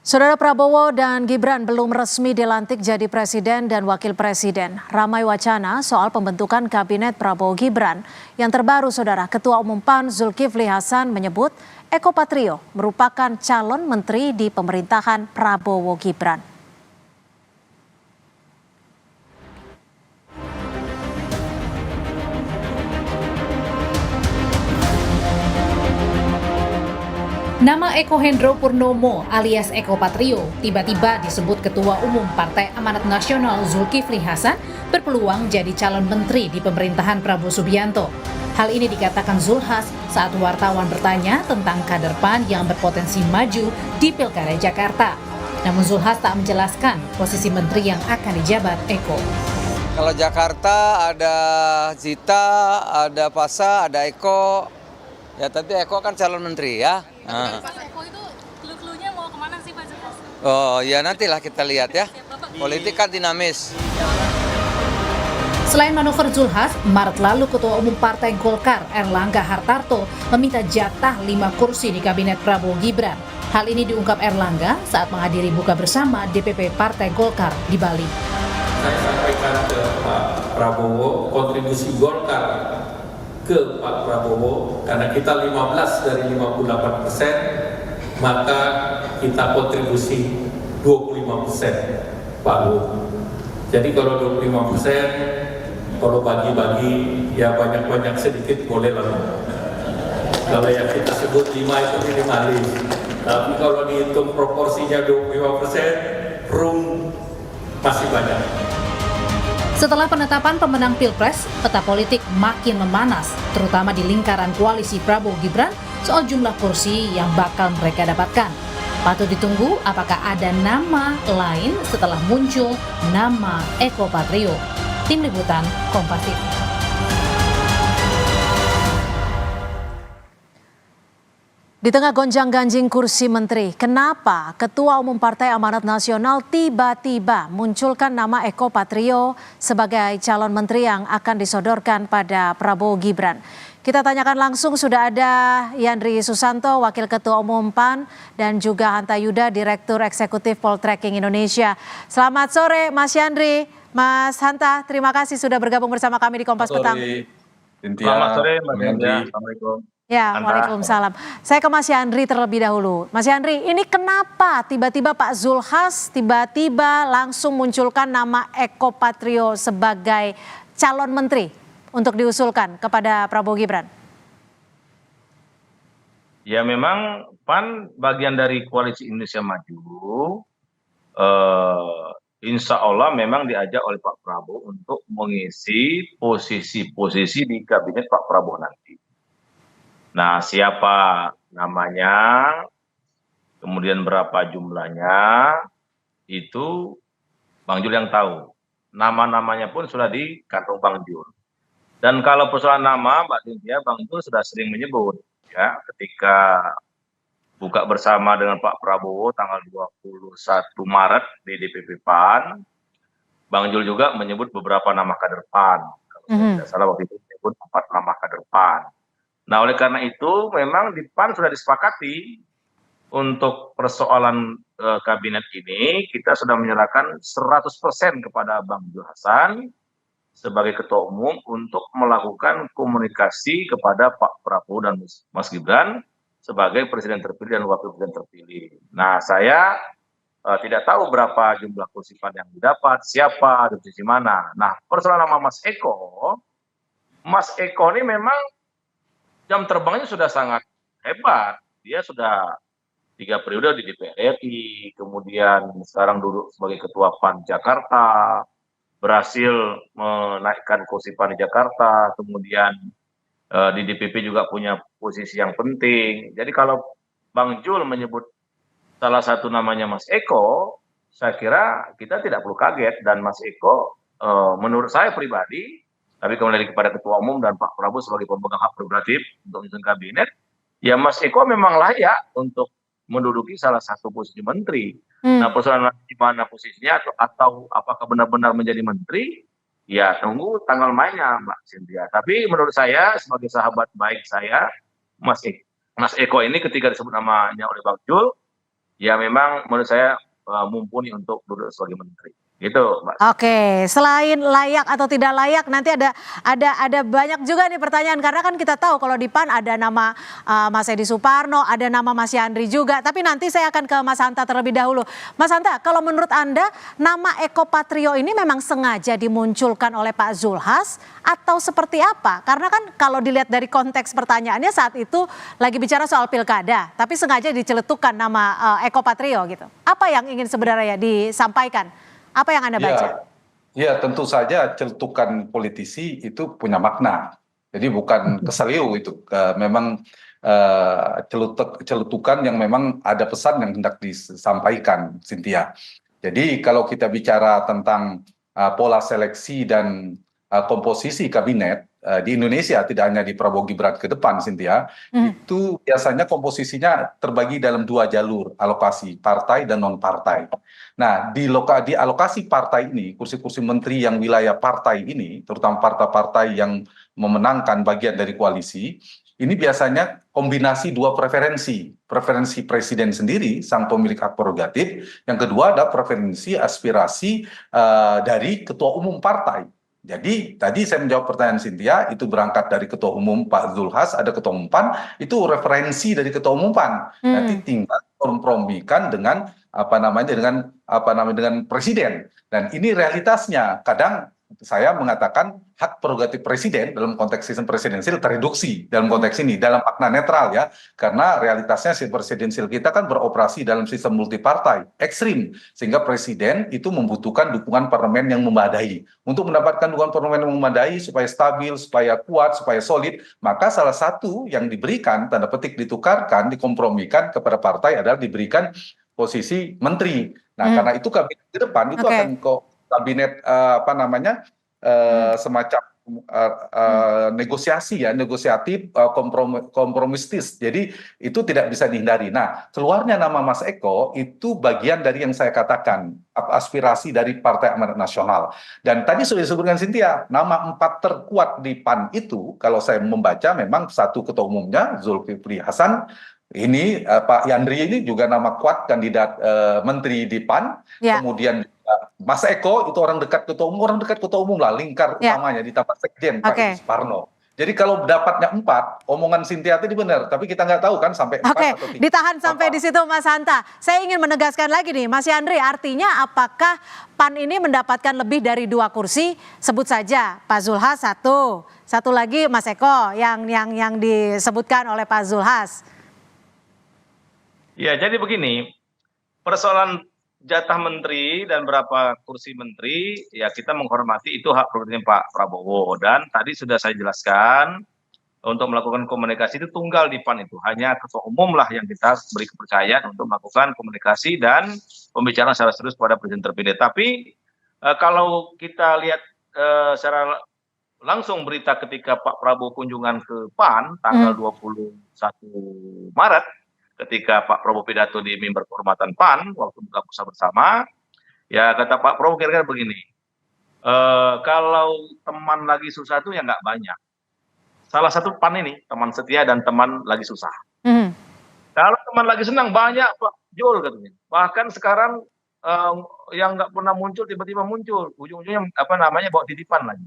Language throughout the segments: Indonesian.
Saudara Prabowo dan Gibran belum resmi dilantik jadi presiden dan wakil presiden. Ramai wacana soal pembentukan kabinet Prabowo Gibran. Yang terbaru, Saudara, Ketua Umum PAN Zulkifli Hasan menyebut Eko Patrio merupakan calon menteri di pemerintahan Prabowo Gibran. Nama Eko Hendro Purnomo alias Eko Patrio tiba-tiba disebut Ketua Umum Partai Amanat Nasional Zulkifli Hasan berpeluang jadi calon menteri di pemerintahan Prabowo Subianto. Hal ini dikatakan Zulhas saat wartawan bertanya tentang kader PAN yang berpotensi maju di Pilkada Jakarta. Namun Zulhas tak menjelaskan posisi menteri yang akan dijabat Eko. Kalau Jakarta ada Zita, ada Pasa, ada Eko. Ya, tapi Eko kan calon menteri ya. Pas Eko itu clue-cluenya mau kemana sih Pak Zulhas? Oh ya, nantilah kita lihat ya. Politik kan dinamis. Selain manuver Zulhas, Maret lalu Ketua Umum Partai Golkar Erlangga Hartarto meminta jatah 5 kursi di Kabinet Prabowo Gibran. Hal ini diungkap Erlangga saat menghadiri buka bersama DPP Partai Golkar di Bali. Saya sampaikan ke Pak Prabowo kontribusi Golkar ke Pak Prabowo, karena kita 15 dari 58%, maka kita kontribusi 25%, Pak Bu. Jadi kalau 25%, kalau bagi-bagi ya banyak-banyak sedikit boleh lah. Kalau yang kita sebut 5 itu minimalis, tapi kalau dihitung proporsinya 25%, room masih banyak. Setelah penetapan pemenang Pilpres, peta politik makin memanas, terutama di lingkaran koalisi Prabowo Gibran soal jumlah kursi yang bakal mereka dapatkan. Patut ditunggu apakah ada nama lain setelah muncul nama Eko Patrio. Tim Liputan Kompas TV. Di tengah gonjang-ganjing kursi menteri, kenapa Ketua Umum Partai Amanat Nasional tiba-tiba munculkan nama Eko Patrio sebagai calon menteri yang akan disodorkan pada Prabowo Gibran? Kita tanyakan langsung, sudah ada Yandri Susanto, Wakil Ketua Umum PAN, dan juga Hanta Yuda, Direktur Eksekutif Poltreking Indonesia. Selamat sore Mas Yandri, Mas Hanta, terima kasih sudah bergabung bersama kami di Kompas Petang. Selamat sore Mbak Cynthia, Assalamualaikum. Ya, waalaikumsalam. Saya ke Mas Yandri terlebih dahulu. Mas Yandri, ini kenapa tiba-tiba Pak Zulhas tiba-tiba langsung munculkan nama Eko Patrio sebagai calon menteri untuk diusulkan kepada Prabowo Gibran? Ya memang PAN bagian dari Koalisi Indonesia Maju. Insya Allah memang diajak oleh Pak Prabowo untuk mengisi posisi-posisi di kabinet Pak Prabowo nanti. Nah, siapa namanya, kemudian berapa jumlahnya, itu Bang Jul yang tahu. Nama-namanya pun sudah di kantong Bang Jul. Dan kalau persoalan nama, Mbak Cynthia, Bang Jul sudah sering menyebut, ya, ketika buka bersama dengan Pak Prabowo tanggal 21 Maret di DPP PAN, Bang Jul juga menyebut beberapa nama kader PAN. Kalau saya tidak salah waktu itu menyebut 4 nama kader PAN. Nah, oleh karena itu memang di PAN sudah disepakati untuk persoalan kabinet ini kita sudah menyerahkan 100% kepada Bang Zul Hasan sebagai Ketua Umum untuk melakukan komunikasi kepada Pak Prabowo dan Mas Gibran sebagai Presiden terpilih dan Wakil Presiden terpilih. Nah, saya tidak tahu berapa jumlah kursi PAN yang didapat, siapa, di posisi mana. Nah, persoalan nama Mas Eko ini memang jam terbangnya sudah sangat hebat. Dia sudah 3 periode di DPR RI, kemudian sekarang duduk sebagai Ketua PAN Jakarta, berhasil menaikkan kursi PAN di Jakarta, kemudian di DPP juga punya posisi yang penting. Jadi kalau Bang Jul menyebut salah satu namanya Mas Eko, saya kira kita tidak perlu kaget. Dan Mas Eko menurut saya pribadi, tapi kembali kepada Ketua Umum dan Pak Prabowo sebagai pemegang hak prerogatif untuk menyusun kabinet, ya Mas Eko memang layak untuk menduduki salah satu posisi menteri. Nah, persoalan di mana posisinya atau apakah benar-benar menjadi menteri, ya tunggu tanggal mainnya Mbak Cynthia. Tapi menurut saya sebagai sahabat baik saya, Mas Eko ini ketika disebut namanya oleh Bang Jul, ya memang menurut saya mumpuni untuk duduk sebagai menteri. Gitu, Mbak. Oke, selain layak atau tidak layak, nanti ada banyak juga nih pertanyaan karena kan kita tahu kalau di PAN ada nama Mas Edi Suparno, ada nama Mas Yandri juga. Tapi nanti saya akan ke Mas Hanta terlebih dahulu. Mas Hanta, kalau menurut Anda nama Eko Patrio ini memang sengaja dimunculkan oleh Pak Zulhas atau seperti apa? Karena kan kalau dilihat dari konteks pertanyaannya saat itu lagi bicara soal pilkada, tapi sengaja diceletukkan nama Eko Patrio gitu. Apa yang ingin sebenarnya disampaikan? Apa yang Anda baca? Ya, tentu saja celutukan politisi itu punya makna. Jadi bukan keseliu itu, memang celutukan yang memang ada pesan yang hendak disampaikan, Cynthia. Jadi kalau kita bicara tentang pola seleksi dan komposisi kabinet di Indonesia, tidak hanya di Prabowo Gibran ke depan, Cynthia, itu biasanya komposisinya terbagi dalam 2 jalur, alokasi partai dan non-partai. Nah, di alokasi partai ini, kursi-kursi menteri yang wilayah partai ini, terutama partai-partai yang memenangkan bagian dari koalisi, ini biasanya kombinasi 2 preferensi. Preferensi presiden sendiri, sang pemilik hak prerogatif. Yang kedua ada preferensi aspirasi dari ketua umum partai. Jadi tadi saya menjawab pertanyaan Cynthia, itu berangkat dari ketua umum Pak Zulhas, ada ketua umum PAN, itu referensi dari ketua umum PAN. Nanti tinggal kompromikan dengan dengan presiden. Dan ini realitasnya. Kadang saya mengatakan hak prerogatif presiden dalam konteks sistem presidensil tereduksi dalam konteks ini, dalam makna netral ya. Karena realitasnya sistem presidensil kita kan beroperasi dalam sistem multipartai, ekstrim. Sehingga presiden itu membutuhkan dukungan parlemen yang memadai. Untuk mendapatkan dukungan parlemen yang memadai supaya stabil, supaya kuat, supaya solid, maka salah satu yang diberikan, tanda petik ditukarkan, dikompromikan kepada partai adalah diberikan posisi menteri. Nah, karena itu kabinet ke depan itu akan kabinet semacam negosiatif, kompromistis. Jadi itu tidak bisa dihindari. Nah, keluarnya nama Mas Eko itu bagian dari yang saya katakan aspirasi dari Partai Amanat Nasional. Dan tadi sudah disebutkan Cynthia, nama 4 terkuat di PAN itu, kalau saya membaca memang satu ketua umumnya Zulkifli Hasan. Ini Pak Yandri ini juga nama kuat kandidat menteri di PAN. Kemudian Mas Eko itu orang dekat ketua umum lah, lingkar utamanya ditambah sekjen Pak Edi Suparno. Jadi kalau dapatnya 4, omongan Cynthia tadi benar, tapi kita nggak tahu kan sampai 4 atau 3. Ditahan sampai di situ Mas Hanta. Saya ingin menegaskan lagi nih, Mas Yandri, artinya apakah PAN ini mendapatkan lebih dari 2 kursi? Sebut saja Pak Zulhas satu lagi Mas Eko yang disebutkan oleh Pak Zulhas. Ya, jadi begini, persoalan jatah menteri dan berapa kursi menteri, ya kita menghormati itu hak prerogatif Pak Prabowo. Dan tadi sudah saya jelaskan, untuk melakukan komunikasi itu tunggal di PAN itu. Hanya ketua umum lah yang kita beri kepercayaan untuk melakukan komunikasi dan pembicaraan secara serius pada presiden terpilih. Tapi kalau kita lihat secara langsung berita ketika Pak Prabowo kunjungan ke PAN tanggal 21 Maret, ketika Pak Prabowo pidato di mimbar kehormatan PAN waktu buka puasa bersama, ya kata Pak Prabowo kira-kira begini, kalau teman lagi susah itu ya nggak banyak. Salah satu PAN ini teman setia dan teman lagi susah. Kalau teman lagi senang banyak Pak Jul katanya. Bahkan sekarang yang nggak pernah muncul tiba-tiba muncul, ujung-ujungnya bawa titipan lagi.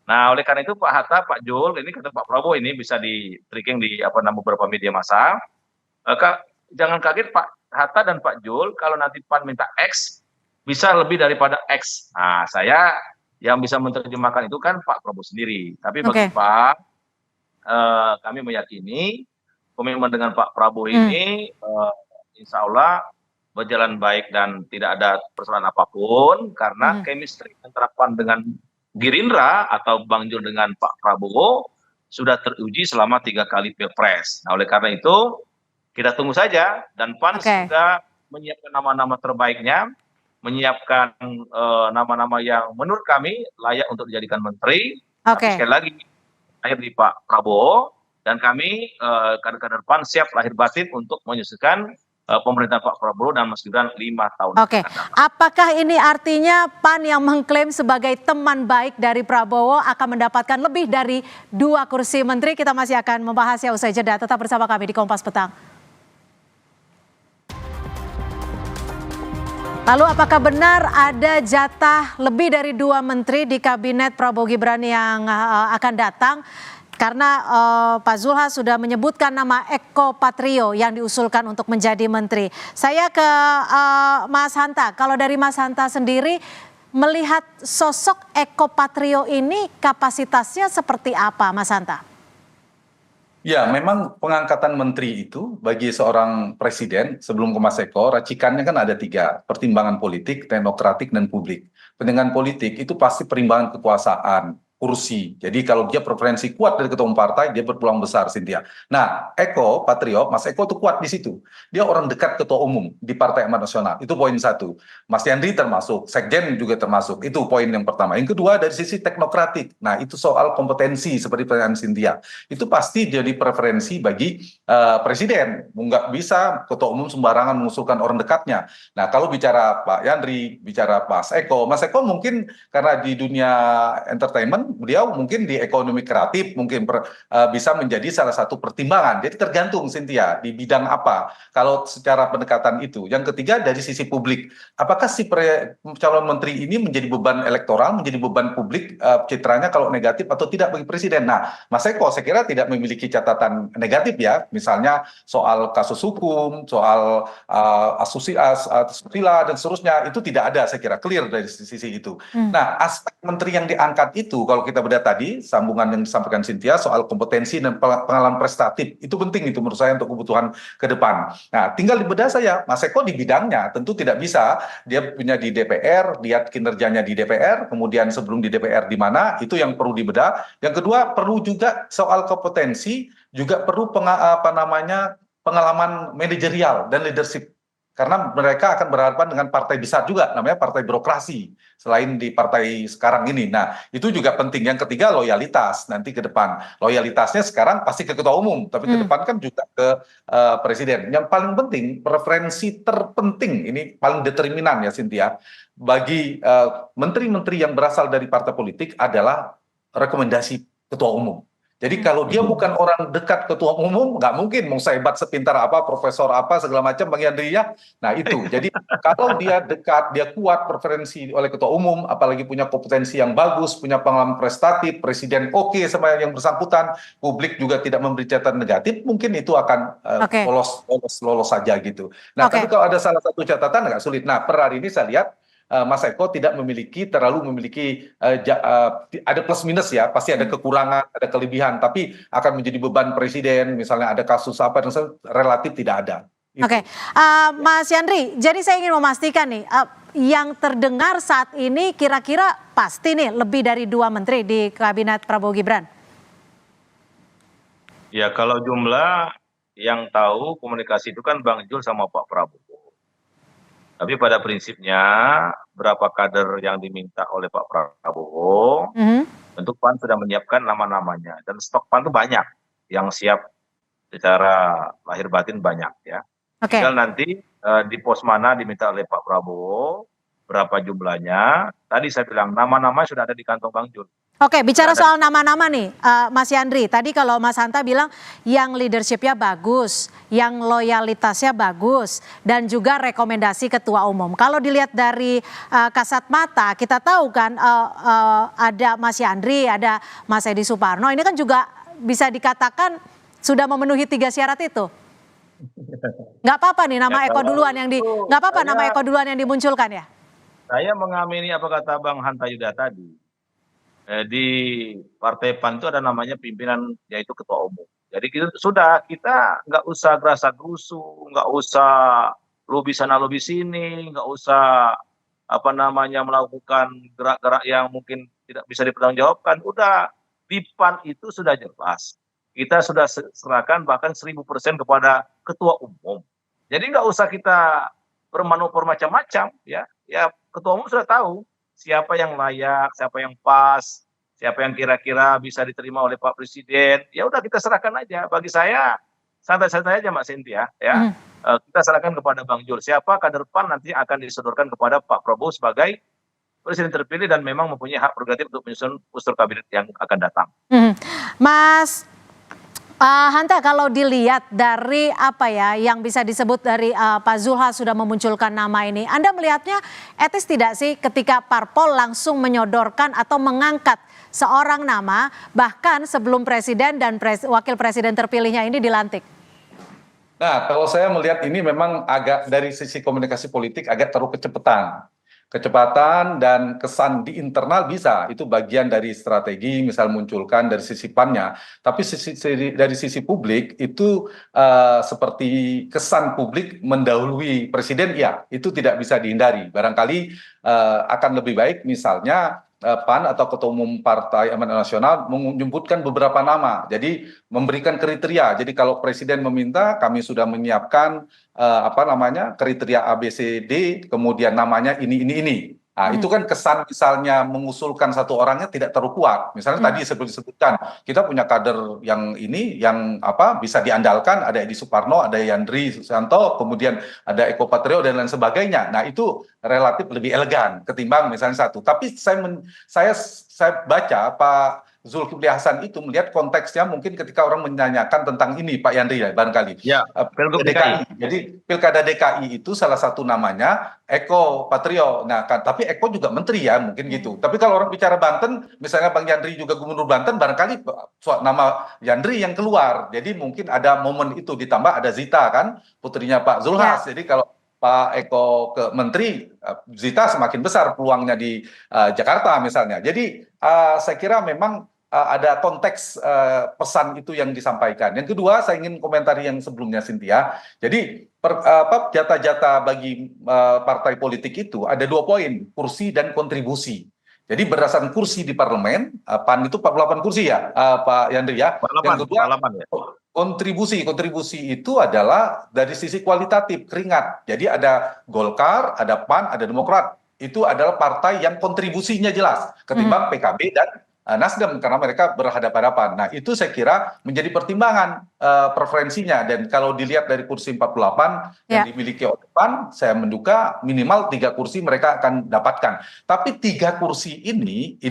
Nah oleh karena itu Pak Hatta, Pak Jul, ini kata Pak Prabowo ini bisa di tracking di beberapa media massa. Jangan kaget Pak Hatta dan Pak Jul kalau nanti PAN minta X bisa lebih daripada X. Nah, saya yang bisa menerjemahkan itu kan Pak Prabowo sendiri. Tapi bagi Pak, kami meyakini komitmen dengan Pak Prabowo ini insya Allah berjalan baik dan tidak ada persoalan apapun karena chemistry antara PAN dengan Gerindra atau Bang Jul dengan Pak Prabowo sudah teruji selama 3 kali Pilpres. Nah, oleh karena itu kita tunggu saja dan PAN sudah menyiapkan nama-nama terbaiknya, menyiapkan nama-nama yang menurut kami layak untuk dijadikan menteri. Tapi sekali lagi lahir di Pak Prabowo dan kami kader-kader PAN siap lahir batin untuk menyusulkan pemerintahan Pak Prabowo dan Mas Gibran 5 tahun. Apakah ini artinya PAN yang mengklaim sebagai teman baik dari Prabowo akan mendapatkan lebih dari 2 kursi menteri? Kita masih akan membahasnya usai jeda. Tetap bersama kami di Kompas Petang. Lalu apakah benar ada jatah lebih dari 2 menteri di kabinet Prabowo Gibran yang akan datang? Karena Pak Zulhas sudah menyebutkan nama Eko Patrio yang diusulkan untuk menjadi menteri. Saya ke Mas Hanta. Kalau dari Mas Hanta sendiri melihat sosok Eko Patrio ini kapasitasnya seperti apa, Mas Hanta? Ya, memang pengangkatan menteri itu bagi seorang presiden sebelum ke Mas Eko, racikannya kan ada 3, pertimbangan politik, teknokratik, dan publik. Pertimbangan politik itu pasti perimbangan kekuasaan, kursi. Jadi kalau dia preferensi kuat dari ketua umum partai, dia berpeluang besar, Cynthia. Nah, Eko Patrio, Mas Eko itu kuat di situ. Dia orang dekat ketua umum di Partai Amanat Nasional. Itu poin 1. Mas Yandri termasuk, Sekjen juga termasuk. Itu poin yang pertama. Yang kedua dari sisi teknokratik. Nah, itu soal kompetensi seperti pertanyaan Cynthia. Itu pasti jadi preferensi bagi presiden. Nggak bisa ketua umum sembarangan mengusulkan orang dekatnya. Nah, kalau bicara Pak Yandri, bicara Mas Eko mungkin karena di dunia entertainment, beliau mungkin di ekonomi kreatif mungkin bisa menjadi salah satu pertimbangan. Jadi tergantung, Cynthia, di bidang apa. Kalau secara pendekatan itu. Yang ketiga dari sisi publik. Apakah si calon menteri ini menjadi beban elektoral, menjadi beban publik citranya kalau negatif atau tidak bagi presiden? Nah, Mas Eko saya kira tidak memiliki catatan negatif ya. Misalnya soal kasus hukum, soal asusila dan seterusnya, itu tidak ada, saya kira clear dari sisi itu. Nah, aspek menteri yang diangkat itu kalau kita bedah tadi, sambungan yang disampaikan Cynthia soal kompetensi dan pengalaman prestatif, itu penting itu menurut saya untuk kebutuhan ke depan. Nah, tinggal di bedah saya, Mas Eko di bidangnya tentu tidak bisa, dia punya di DPR, lihat kinerjanya di DPR, kemudian sebelum di DPR di mana, itu yang perlu dibedah. Yang kedua, perlu juga soal kompetensi, juga perlu pengalaman manajerial dan leadership. Karena mereka akan berhadapan dengan partai besar juga, namanya partai birokrasi, selain di partai sekarang ini. Nah, itu juga penting. Yang ketiga, loyalitas nanti ke depan. Loyalitasnya sekarang pasti ke ketua umum, tapi ke depan kan juga ke presiden. Yang paling penting, preferensi terpenting, ini paling determinan ya, Cynthia, bagi menteri-menteri yang berasal dari partai politik adalah rekomendasi ketua umum. Jadi kalau dia bukan orang dekat ketua umum, nggak mungkin mau sehebat sepintar apa, profesor apa, segala macam, Bang Yandri ya. Nah itu, jadi kalau dia dekat, dia kuat preferensi oleh ketua umum, apalagi punya kompetensi yang bagus, punya pengalaman prestatif, presiden oke sama yang bersangkutan, publik juga tidak memberi catatan negatif, mungkin itu akan lolos saja gitu. Nah tapi kalau ada salah satu catatan agak sulit. Nah per hari ini saya lihat Mas Eko tidak terlalu memiliki ada plus minus ya, pasti ada kekurangan, ada kelebihan, tapi akan menjadi beban presiden, misalnya ada kasus apa dan relatif tidak ada. Oke, Mas Yandri, jadi saya ingin memastikan nih, yang terdengar saat ini kira-kira pasti nih lebih dari 2 menteri di kabinet Prabowo Gibran. Ya kalau jumlah yang tahu komunikasi itu kan Bang Jul sama Pak Prabowo. Tapi pada prinsipnya berapa kader yang diminta oleh Pak Prabowo, tentu PAN sudah menyiapkan nama-namanya. Dan stok PAN itu banyak, yang siap secara lahir batin banyak ya. Tinggal nanti di pos mana diminta oleh Pak Prabowo, berapa jumlahnya. Tadi saya bilang nama-nama sudah ada di kantong Bang Jul. Oke, bicara soal nama-nama nih, Mas Yandri. Tadi kalau Mas Hanta bilang yang leadershipnya bagus, yang loyalitasnya bagus, dan juga rekomendasi ketua umum. Kalau dilihat dari kasat mata, kita tahu kan ada Mas Yandri, ada Mas Edi Suparno. Ini kan juga bisa dikatakan sudah memenuhi 3 syarat itu. Nggak apa-apa nih nama Eko duluan yang nggak apa-apa nama Eko duluan yang dimunculkan ya. Saya mengamini apa kata Bang Hanta Yuda tadi. Di Partai PAN itu ada namanya pimpinan, yaitu ketua umum. Jadi kita nggak usah gerasa gerusu, nggak usah lobi sana lobi sini, nggak usah melakukan gerak-gerak yang mungkin tidak bisa dipertanggungjawabkan. Udah di PAN itu sudah jelas. Kita sudah serahkan bahkan 1000% kepada ketua umum. Jadi nggak usah kita bermanuver macam-macam ya. Ya ketua umum sudah tahu siapa yang layak, siapa yang pas, siapa yang kira-kira bisa diterima oleh Pak Presiden. Ya udah kita serahkan aja. Bagi saya santai-santai aja Mbak Cynthia ya. Kita serahkan kepada Bang Jul. Siapa kader PAN nanti akan disodorkan kepada Pak Prabowo sebagai presiden terpilih dan memang mempunyai hak prerogatif untuk menyusun postur kabinet yang akan datang. Mas Hanta, kalau dilihat dari apa ya yang bisa disebut dari Pak Zulhas sudah memunculkan nama ini, Anda melihatnya etis tidak sih ketika parpol langsung menyodorkan atau mengangkat seorang nama bahkan sebelum presiden dan wakil presiden terpilihnya ini dilantik? Nah, kalau saya melihat ini memang agak dari sisi komunikasi politik agak terlalu kecepatan. Kecepatan dan kesan di internal bisa, itu bagian dari strategi, misal munculkan dari sisi PAN-nya. Tapi dari sisi publik itu seperti kesan publik mendahului presiden, ya itu tidak bisa dihindari. Barangkali akan lebih baik misalnya PAN atau Ketua Umum Partai Amanat Nasional menyebutkan beberapa nama, jadi memberikan kriteria. Jadi kalau presiden meminta, kami sudah menyiapkan kriteria ABCD, kemudian namanya ini. Nah, itu kan kesan misalnya mengusulkan satu orangnya tidak terlalu kuat. Misalnya tadi seperti disebutkan, kita punya kader yang ini yang bisa diandalkan, ada Edi Suparno, ada Yandri Susanto, kemudian ada Eko Patrio dan lain sebagainya. Nah, itu relatif lebih elegan ketimbang misalnya satu. Tapi saya baca Pak Zulkifli Hasan itu melihat konteksnya mungkin ketika orang menanyakan tentang ini Pak Yandri ya barangkali. Ya, Pilgub DKI. Jadi Pilkada DKI itu salah satu namanya Eko Patrio. Nah, tapi Eko juga menteri ya mungkin gitu. Tapi kalau orang bicara Banten, misalnya Bang Yandri juga Gubernur Banten, barangkali nama Yandri yang keluar. Jadi mungkin ada momen itu, ditambah ada Zita kan, putrinya Pak Zulhas. Jadi kalau Pak Eko ke menteri, Zita semakin besar peluangnya di Jakarta misalnya. Jadi saya kira memang ada konteks pesan itu yang disampaikan. Yang kedua, saya ingin komentari yang sebelumnya Cynthia. Jadi jatah-jatah bagi partai politik itu ada 2 poin, kursi dan kontribusi. Jadi berdasarkan kursi di parlemen, PAN itu 48 kursi ya, Pak Yandri ya. 48, Yang kedua, 48 ya. kontribusi itu adalah dari sisi kualitatif, keringat. Jadi ada Golkar, ada PAN, ada Demokrat. Itu adalah partai yang kontribusinya jelas ketimbang PKB dan Nasdem karena mereka berhadapan-hadapan. Nah, itu saya kira menjadi pertimbangan preferensinya, dan kalau dilihat dari kursi 48 yang dimiliki oleh PAN, saya menduga minimal 3 kursi mereka akan dapatkan. Tapi 3 kursi ini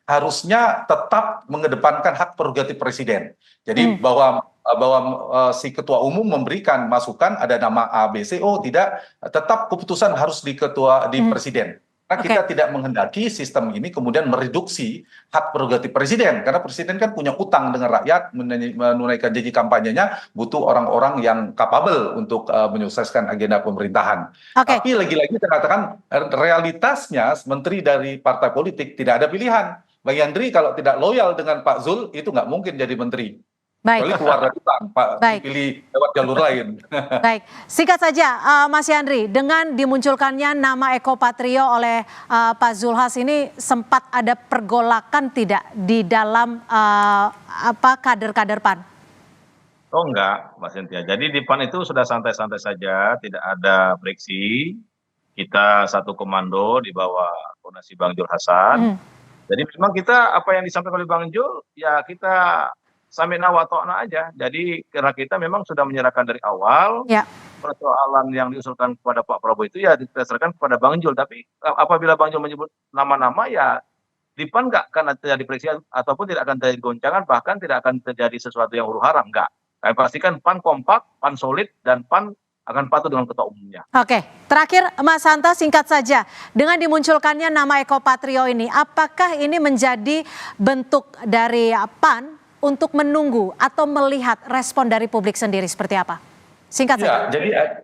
harusnya tetap mengedepankan hak prerogatif presiden. Jadi bahwa si ketua umum memberikan masukan ada nama A, B, C, O, tidak, tetap keputusan harus di presiden. Karena kita tidak menghendaki sistem ini kemudian mereduksi hak prerogatif presiden, karena presiden kan punya utang dengan rakyat, menunaikan janji kampanyenya, butuh orang-orang yang kapabel untuk menyukseskan agenda pemerintahan. Tapi lagi-lagi saya katakan realitasnya menteri dari partai politik tidak ada pilihan. Bang Yandri kalau tidak loyal dengan Pak Zul itu nggak mungkin jadi menteri. Kecuali keluar dari utang, Pak, dipilih lewat jalur lain. Baik, singkat saja Mas Yandri, dengan dimunculkannya nama Eko Patrio oleh Pak Zulhas ini sempat ada pergolakan tidak di dalam kader-kader PAN? Oh enggak, Mbak Cynthia. Jadi di PAN itu sudah santai-santai saja, tidak ada friksi. Kita satu komando di bawah koordinasi Bang Jul Hasan. Jadi memang kita apa yang disampaikan oleh Bang Jul, ya kita samina wa ta'na aja. Jadi karena kita memang sudah menyerahkan dari awal, persoalan yang diusulkan kepada Pak Prabowo itu ya didasarkan kepada Bang Jul. Tapi apabila Bang Jul menyebut nama-nama, ya di PAN nggak akan terjadi friksi ataupun tidak akan terjadi goncangan, bahkan tidak akan terjadi sesuatu yang huru hara, enggak. Kami pastikan PAN kompak, PAN solid, dan PAN akan patuh dengan ketua umumnya. Oke, terakhir Mas Hanta, singkat saja. Dengan dimunculkannya nama Eko Patrio ini, apakah ini menjadi bentuk dari PAN untuk menunggu atau melihat respon dari publik sendiri seperti apa? Singkat saja.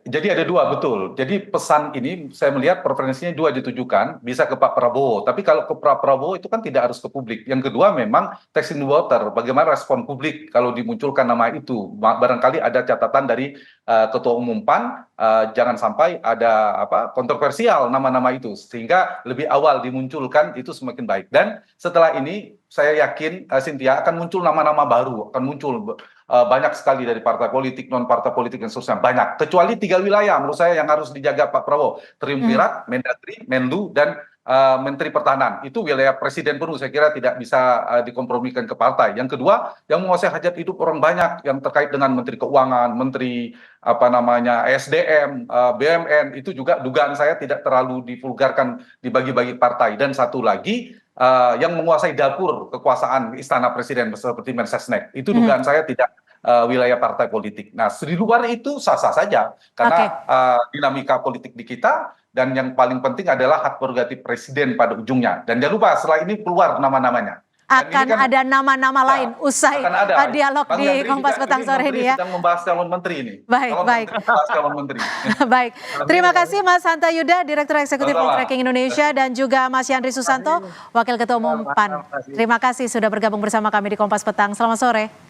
Jadi ada 2, betul. Jadi pesan ini saya melihat preferensinya 2 ditujukan, bisa ke Pak Prabowo. Tapi kalau ke Pak Prabowo itu kan tidak harus ke publik. Yang kedua memang testing the water, bagaimana respon publik kalau dimunculkan nama itu. Barangkali ada catatan dari Ketua Umum PAN, jangan sampai ada kontroversial nama-nama itu, sehingga lebih awal dimunculkan itu semakin baik. Dan setelah ini saya yakin Cynthia akan muncul nama-nama baru, akan muncul banyak sekali dari partai politik, non partai politik dan seterusnya, banyak. Kecuali 3 wilayah menurut saya yang harus dijaga Pak Prabowo, Triumvirat, Mendagri, Menlu, dan Menteri Pertahanan. Itu wilayah presiden penuh, saya kira tidak bisa dikompromikan ke partai. Yang kedua, yang menguasai hajat hidup orang banyak yang terkait dengan Menteri Keuangan, Menteri SDM, BUMN, itu juga dugaan saya tidak terlalu divulgarkan dibagi-bagi partai. Dan satu lagi, yang menguasai dapur kekuasaan istana presiden seperti Mensesnek, itu dugaan saya tidak wilayah partai politik. Nah, di luar itu sah-sah saja karena dinamika politik di kita, dan yang paling penting adalah hak prerogatif presiden pada ujungnya. Dan jangan lupa setelah ini keluar nama-namanya. Akan ada nama-nama lain usai dialog di Kompas Petang sore ini ya. Sedang membahas calon menteri ini. Baik. Calon menteri. Baik. Terima kasih Mas Hanta Yuda, Direktur Eksekutif Poltreking Indonesia, dan juga Mas Yandri Susanto, Wakil Ketua Umum PAN. Terima kasih sudah bergabung bersama kami di Kompas Petang. Selamat sore.